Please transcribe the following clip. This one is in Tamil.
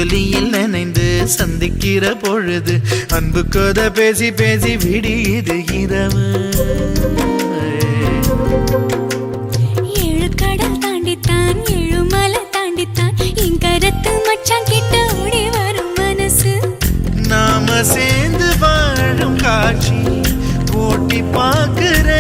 ஒலியில் நனைந்து சந்திக்கிற பொழுது அன்பு கதை பேசி பேசி விடியுது இரவு. ஏழு கடல் தாண்டித்தான் ஏழு மலை தாண்டித்தான் என் கருத்து மச்சான் கிட்ட ஓடி வரும் மனசு. நாம சேர்ந்து வாழும் காட்சி போட்டி பார்க்கிறேன்.